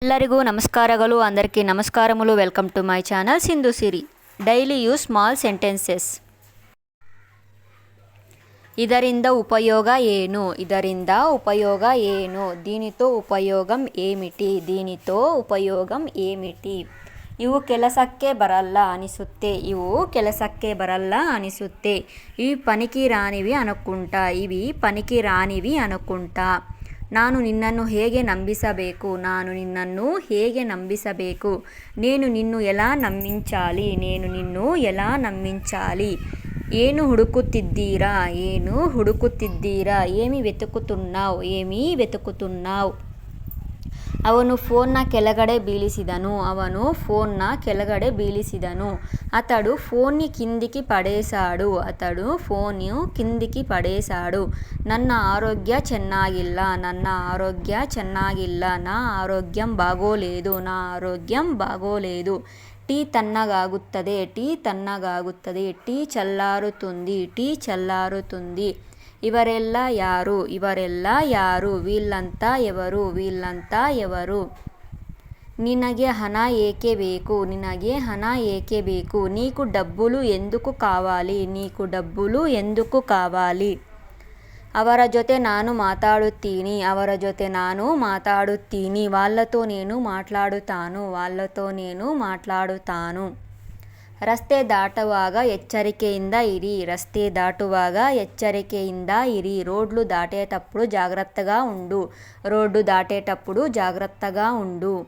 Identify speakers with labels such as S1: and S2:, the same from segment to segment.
S1: ಎಲ್ಲರಿಗೂ ನಮಸ್ಕಾರಗಳು. అందరికీ నమస్కారములు. Welcome to my channel Sindhu Siri. Daily use small sentences. ಇದರಿಂದ ಉಪಯೋಗ ಏನು? ಇದರಿಂದ ಉಪಯೋಗ ಏನು? దీనితో ఉపయోగం ఏమిటి? దీనితో ఉపయోగం ఏమిటి? ಇವು ಕೆಲಸಕ್ಕೆ ಬರಲ್ಲ ಅನಿಸುತ್ತೆ. ಇವು ಕೆಲಸಕ್ಕೆ ಬರಲ್ಲ ಅನಿಸುತ್ತೆ. ಇవి పనికి రానివి అనుకుంటా. ఇవి పనికి రానివి అనుకుంటా. ನಾನು ನಿನ್ನನ್ನು ಹೇಗೆ ನಂಬಿಸಬೇಕು? ನಾನು ನಿನ್ನನ್ನು ಹೇಗೆ ನಂಬಿಸಬೇಕು? నేను నిన్ను ఎలా నమ్మించాలి? నేను నిన్ను ఎలా నమ్మించాలి? ಏನು ಹುಡುಕುತ್ತಿದ್ದೀರಾ? ಏನು ಹುಡುಕುತ್ತಿದ್ದೀರಾ? ఏమి వెతుకుతున్నావు? ఏమి వెతుకుతున్నావు? ಅವನು ಫೋನ್ನ ಕೆಳಗಡೆ ಬೀಳಿಸಿದನು. ಅವನು ಫೋನ್ನ ಕೆಳಗಡೆ ಬೀಳಿಸಿದನು. అతడు ఫోన్ని కిందికి పడేశాడు. అతడు ఫోను కిందికి పడేశాడు. ನನ್ನ ಆರೋಗ್ಯ ಚೆನ್ನಾಗಿಲ್ಲ. ನನ್ನ ಆರೋಗ್ಯ ಚೆನ್ನಾಗಿಲ್ಲ. నా ఆరోగ్యం బాగోలేదు. నా ఆరోగ్యం బాగోలేదు. టీ తన్నగాగుತ್ತದೆ. టీ తన్నగాగుತ್ತದೆ. టీ చల్లారుతుంది. టీ చల్లారుతుంది. ಇವರೆಲ್ಲ ಯಾರು? ಇವರೆಲ್ಲ ಯಾರು? వీళ్ళంతా ఎవరు? వీళ్ళంతా ఎవరు? ನಿನಗೆ ಹಣ ಏಕೆ ಬೇಕು? ನಿನಗೆ ಹಣ ಏಕೆ ಬೇಕು? నీకు డబ్బులు ఎందుకు కావాలి? నీకు డబ్బులు ఎందుకు కావాలి? ಅವರ ಜೊತೆ ನಾನು ಮಾತಾಡುತ್ತೀನಿ. ಅವರ ಜೊತೆ ನಾನು ಮಾತಾಡುತ್ತೀನಿ. వాళ్ళతో నేను మాట్లాడుతాను. వాళ్ళతో నేను మాట్లాడుతాను. ರಸ್ತೆ ದಾಟುವಾಗ ಎಚ್ಚರಿಕೆಯಿಂದ ಇರಿ. ರಸ್ತೆ ದಾಟುವಾಗ ಎಚ್ಚರಿಕೆಯಿಂದ ಇರಿ. రోడ్లు దాటేటప్పుడు జాగ్రత్తగా ఉండు. రోడ్డు దాటేటప్పుడు జాగ్రత్తగా ఉండు.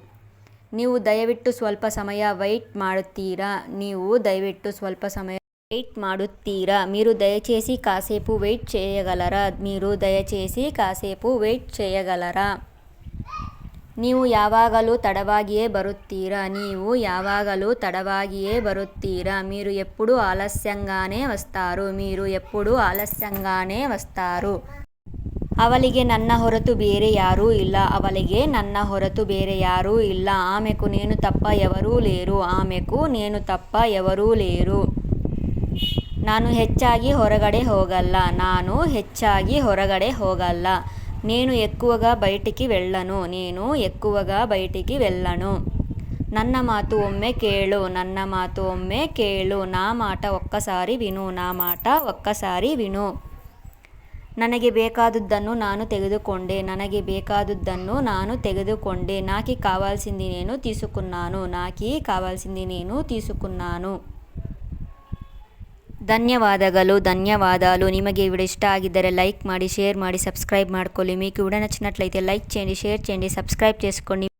S1: ನೀವು ದಯವಿಟ್ಟು ಸ್ವಲ್ಪ ಸಮಯ ವೆಯ್ಟ್ ಮಾಡುತ್ತೀರಾ? ನೀವು ದಯವಿಟ್ಟು ಸ್ವಲ್ಪ ಸಮಯ ವೆಯ್ಟ್ ಮಾಡುತ್ತೀರಾ? మీరు దయచేసి కాసేపు వెయిట్ చేయగలరా? మీరు దయచేసి కాసేపు వెయిట్ చేయగలరా? ನೀವು ಯಾವಾಗಲೂ ತಡವಾಗಿಯೇ ಬರುತ್ತೀರಾ? ನೀವು ಯಾವಾಗಲೂ ತಡವಾಗಿಯೇ ಬರುತ್ತೀರಾ? మీరు ఎప్పుడు ఆలస్యంగానే వస్తారు. మీరు ఎప్పుడు ఆలస్యంగానే వస్తారు. ಅವಳಿಗೆ ನನ್ನ ಹೊರತು ಬೇರೆ ಯಾರೂ ಇಲ್ಲ. ಅವಳಿಗೆ ನನ್ನ ಹೊರತು ಬೇರೆ ಯಾರೂ ಇಲ್ಲ. ಆమెకు నేను తప్ప ఎవరూ లేరు. ఆమెకు నేను తప్ప ఎవరూ లేరు. ನಾನು ಹೆಚ್ಚಾಗಿ ಹೊರಗಡೆ ಹೋಗಲ್ಲ. ನಾನು ಹೆಚ್ಚಾಗಿ ಹೊರಗಡೆ ಹೋಗಲ್ಲ. నేను ఎక్కువగా బయటికి వెళ్ళను. నేను ఎక్కువగా బయటికి వెళ్ళను. ನನ್ನ ಮಾತು ಒಮ್ಮೆ ಕೇಳು. ನನ್ನ ಮಾತು ಒಮ್ಮೆ ಕೇಳು. నా మాట ఒక్కసారి విను. నా మాట ఒక్కసారి విను. ನನಗೆ ಬೇಕಾದುದನ್ನು ನಾನು ತೆಗೆದುಕೊಂಡೆ. ನನಗೆ ಬೇಕಾದುದನ್ನು ನಾನು ತೆಗೆದುಕೊಂಡೆ. నాకి కావాల్సింది నేను తీసుకున్నాను. నాకి కావాల్సింది నేను తీసుకున్నాను. ధన్యవాదాలు. ನಿಮಗೆ ಈ ವಿಡಿಯೋ ಇಷ್ಟ ಆಗಿದ್ದರೆ ಲೈಕ್ ಮಾಡಿ, ಶೇರ್ ಮಾಡಿ, ಸಬ್ಸ್ಕ್రైಬ್ ಮಾಡ್ಕೊಳ್ಳಿ. మీకు ವಿಡಿಯೋ నచ్చినట్లయితే లైక్ చేయండి, షేర్ చేయండి, సబ్స్క్రైబ్ చేసుకోండి.